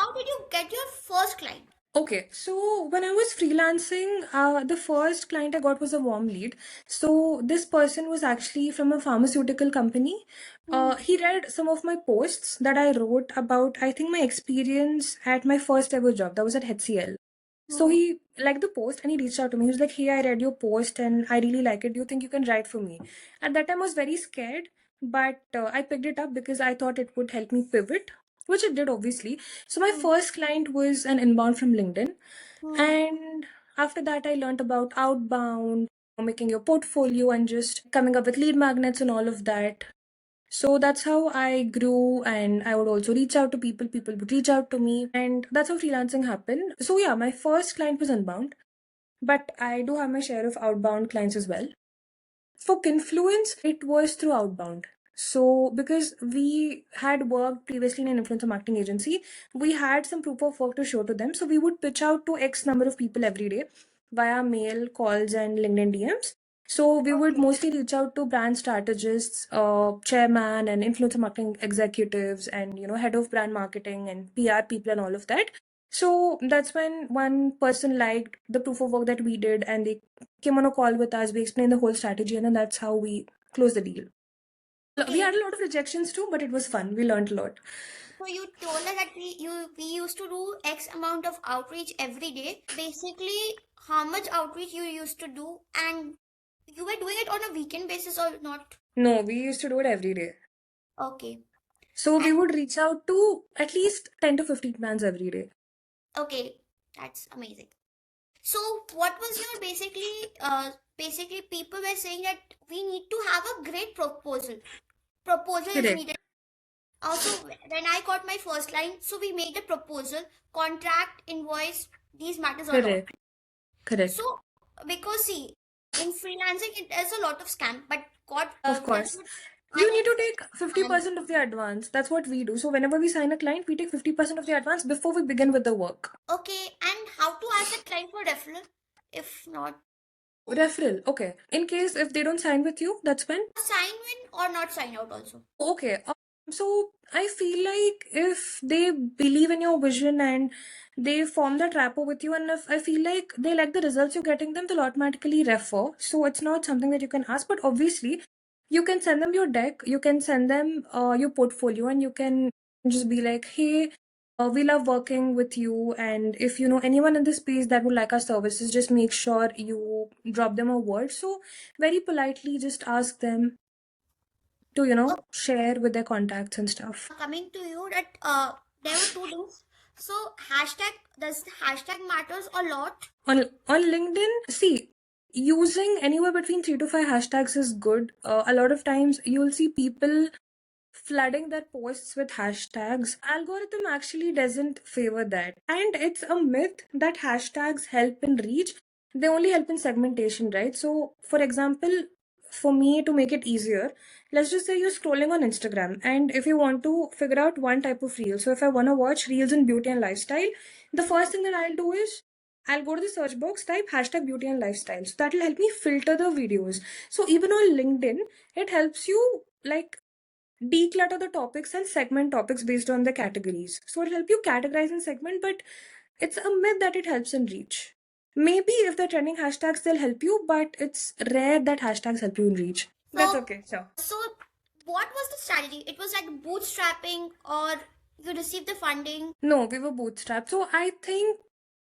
how did you get your first client? Okay, so when I was freelancing, the first client I got was a warm lead. So this person was actually from a pharmaceutical company. Hmm. He read some of my posts that I wrote about, I think, my experience at my first ever job. That was at HCL. So Hmm. he liked the post and he reached out to me. He was like, "Hey, I read your post and I really like it. Do you think you can write for me?" At that time, I was very scared, but I picked it up because I thought it would help me pivot, which it did, obviously. So my Hmm. first client was an inbound from LinkedIn. Hmm. And after that, I learned about outbound, making your portfolio, and just coming up with lead magnets and all of that. So that's how I grew, and I would also reach out to people. People would reach out to me, and that's how freelancing happened. So, yeah, my first client was inbound, but I do have my share of outbound clients as well. For Confluence, it was through outbound. So, because we had worked previously in an influencer marketing agency, we had some proof of work to show to them. So, we would pitch out to X number of people every day via mail, calls, and LinkedIn DMs. So, we would Okay. mostly reach out to brand strategists, chairman, and influencer marketing executives, and head of brand marketing and PR people, and all of that. So that's when one person liked the proof of work that we did, and they came on a call with us. We explained the whole strategy, and then that's how we closed the deal. We Okay. had a lot of rejections too, but it was fun. We learned a lot. So you told us that we used to do X amount of outreach every day. Basically, how much outreach you used to do, and you were doing it on a weekend basis or not? No, we used to do it every day. Okay. So we And would reach out to at least 10 to 15 plans every day. okay, that's amazing. So what was your basically people were saying that we need to have a great proposal. Proposal is Correct. needed. Also, when I got my first line, so we made a proposal, contract, invoice. These matters a lot. Correct. Correct. So because see, in freelancing, it is a lot of scam. But God, Of that's course. what I You need can to say. take And 50% of the advance. That's what we do. So whenever we sign a client, we take 50% of the advance before we begin with the work. okay, and how to ask the client for referral? If not Referral. Okay. In case if they don't sign with you, that's when. sign in or not sign out also. Okay. So I feel like if they believe in your vision and they form that rapport with you, and if I feel like they like the results you're getting them, they'll automatically refer. So it's not something that you can ask, but obviously you can send them your deck, you can send them your portfolio, and you can just be like, "Hey, we love working with you, and if you know anyone in this space that would like our services, just make sure you drop them a word." So very politely just ask them to share with their contacts and stuff. Coming to you that there were two things. So hashtag does the hashtag matters a lot? On LinkedIn, see, using anywhere between 3 to 5 hashtags is good. A lot of times you'll see people flooding their posts with hashtags. Algorithm actually doesn't favor that, and it's a myth that hashtags help in reach. They only help in segmentation, right? So for example, for me, to make it easier, let's just say you're scrolling on Instagram, and if you want to figure out one type of reel, so if I want to watch reels in beauty and lifestyle, the first thing that I'll do is I'll go to the search box, type hashtag beauty and lifestyle. So that'll help me filter the videos. So even on LinkedIn, it helps you like declutter the topics and segment topics based on the categories. So it'll help you categorize and segment, but it's a myth that it helps in reach. Maybe if they're trending hashtags, they'll help you, but it's rare that hashtags help you in reach. That's So okay, sure. so what was the strategy? It was like bootstrapping or you received the funding. No, we were bootstrapped. So I think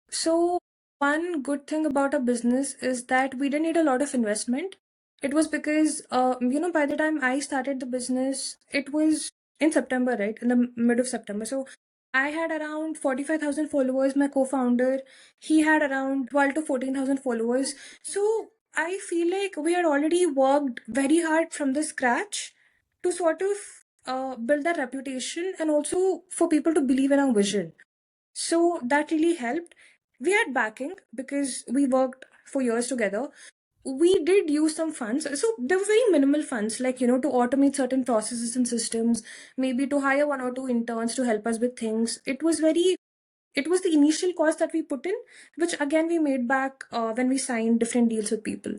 so. One good thing about a business is that we didn't need a lot of investment. It was because, by the time I started the business, it was in September, right? In the mid of September. So I had around 45,000 followers. My co-founder, he had around 12 to 14,000 followers. So I feel like we had already worked very hard from the scratch to sort of build that reputation and also for people to believe in our vision. So that really helped. We had backing because we worked for years together. We did use some funds. So there were very minimal funds, like, to automate certain processes and systems, maybe to hire 1 or 2 interns to help us with things. It was the initial cost that we put in, which again we made back when we signed different deals with people.